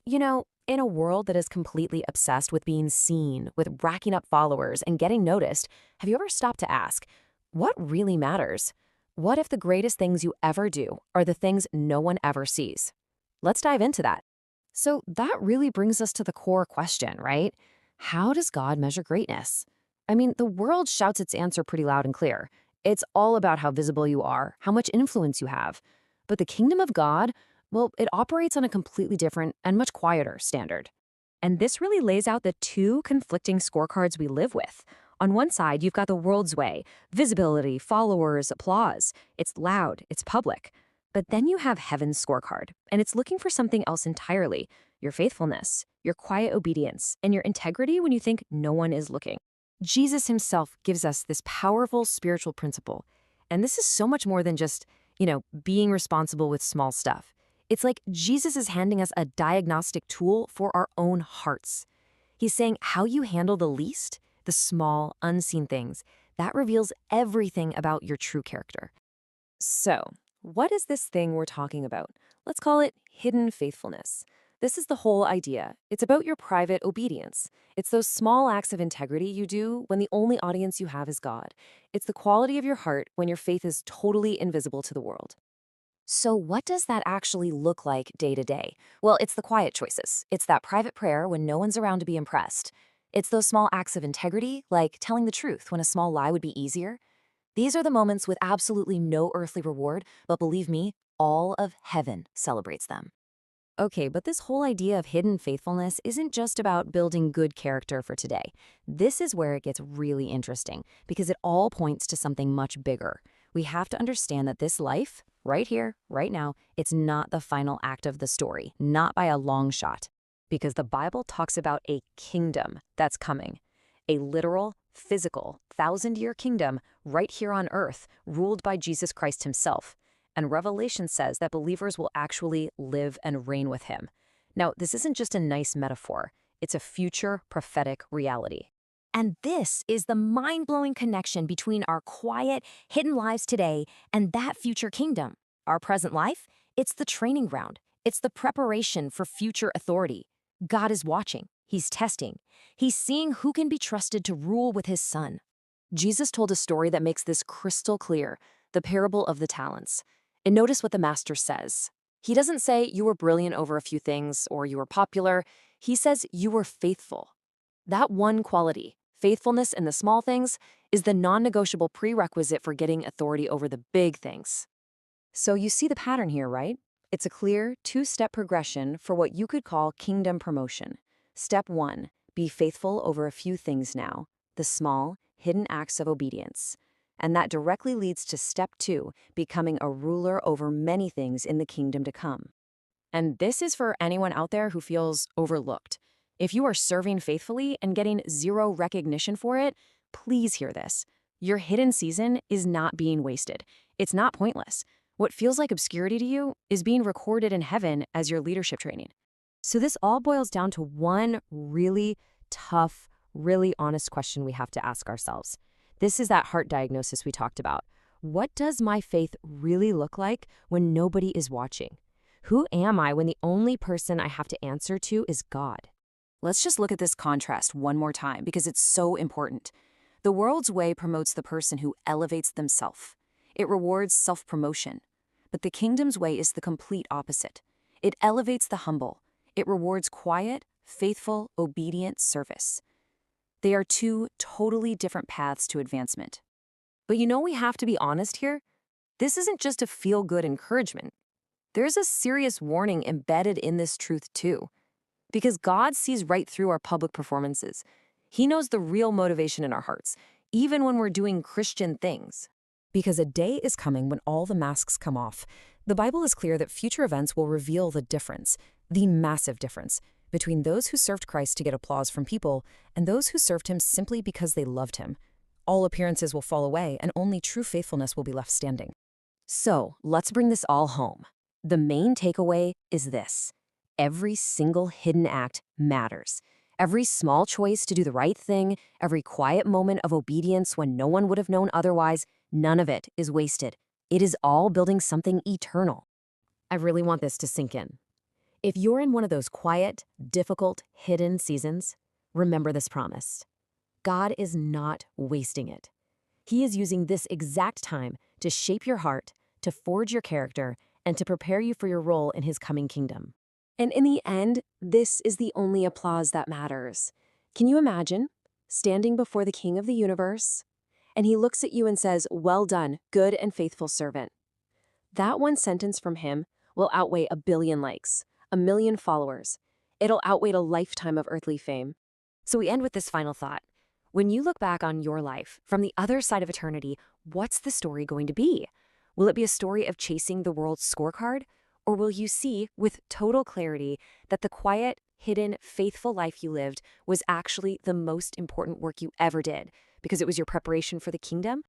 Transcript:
In a world that is completely obsessed with being seen, with racking up followers and getting noticed, have you ever stopped to ask, what really matters? What if the greatest things you ever do are the things no one ever sees? Let's dive into that. So that really brings us to the core question, right? How does God measure greatness? I mean, the world shouts its answer pretty loud and clear. It's all about how visible you are, how much influence you have. But the kingdom of God, well, it operates on a completely different and much quieter standard. And this really lays out the two conflicting scorecards we live with. On one side, you've got the world's way, visibility, followers, applause. It's loud, it's public. But then you have heaven's scorecard, and it's looking for something else entirely: your faithfulness, your quiet obedience, and your integrity when you think no one is looking. Jesus himself gives us this powerful spiritual principle. And this is so much more than just, being responsible with small stuff. It's like Jesus is handing us a diagnostic tool for our own hearts. He's saying how you handle the least, the small, unseen things, that reveals everything about your true character. So, what is this thing we're talking about? Let's call it hidden faithfulness. This is the whole idea. It's about your private obedience. It's those small acts of integrity you do when the only audience you have is God. It's the quality of your heart when your faith is totally invisible to the world. So what does that actually look like day to day? Well, it's the quiet choices. It's that private prayer when no one's around to be impressed. It's those small acts of integrity, like telling the truth when a small lie would be easier. These are the moments with absolutely no earthly reward, but believe me, all of heaven celebrates them. Okay, but this whole idea of hidden faithfulness isn't just about building good character for today. This is where it gets really interesting, because it all points to something much bigger. We have to understand that this life, right here, right now, it's not the final act of the story, not by a long shot. Because the Bible talks about a kingdom that's coming. A literal, physical, 1,000-year kingdom right here on earth, ruled by Jesus Christ himself. And Revelation says that believers will actually live and reign with him. Now, this isn't just a nice metaphor. It's a future prophetic reality. And this is the mind-blowing connection between our quiet, hidden lives today and that future kingdom. Our present life, it's the training ground. It's the preparation for future authority. God is watching. He's testing. He's seeing who can be trusted to rule with his son. Jesus told a story that makes this crystal clear, the parable of the talents. And notice what the master says. He doesn't say you were brilliant over a few things or you were popular. He says you were faithful. That one quality, faithfulness in the small things, is the non-negotiable prerequisite for getting authority over the big things. So you see the pattern here, right? It's a clear two-step progression for what you could call kingdom promotion. Step 1, be faithful over a few things now, the small, hidden acts of obedience. And that directly leads to step 2, becoming a ruler over many things in the kingdom to come. And this is for anyone out there who feels overlooked. If you are serving faithfully and getting zero recognition for it, please hear this. Your hidden season is not being wasted. It's not pointless. What feels like obscurity to you is being recorded in heaven as your leadership training. So this all boils down to one really tough, really honest question we have to ask ourselves. This is that heart diagnosis we talked about. What does my faith really look like when nobody is watching? Who am I when the only person I have to answer to is God? Let's just look at this contrast one more time because it's so important. The world's way promotes the person who elevates themselves. It rewards self-promotion. But the kingdom's way is the complete opposite. It elevates the humble. It rewards quiet, faithful, obedient service. They are two totally different paths to advancement. But we have to be honest here. This isn't just a feel-good encouragement. There's a serious warning embedded in this truth too. Because God sees right through our public performances. He knows the real motivation in our hearts, even when we're doing Christian things. Because a day is coming when all the masks come off. The Bible is clear that future events will reveal the difference, the massive difference, between those who served Christ to get applause from people and those who served him simply because they loved him. All appearances will fall away and only true faithfulness will be left standing. So, let's bring this all home. The main takeaway is this. Every single hidden act matters. Every small choice to do the right thing, every quiet moment of obedience when no one would have known otherwise, none of it is wasted. It is all building something eternal. I really want this to sink in. If you're in one of those quiet, difficult, hidden seasons, remember this promise. God is not wasting it. He is using this exact time to shape your heart, to forge your character, and to prepare you for your role in His coming kingdom. And in the end, this is the only applause that matters. Can you imagine standing before the King of the universe, and He looks at you and says, "Well done, good and faithful servant." That one sentence from Him will outweigh 1 billion likes, 1 million followers. It'll outweigh a lifetime of earthly fame. So we end with this final thought. When you look back on your life from the other side of eternity, what's the story going to be? Will it be a story of chasing the world's scorecard? Or will you see with total clarity that the quiet, hidden, faithful life you lived was actually the most important work you ever did because it was your preparation for the kingdom?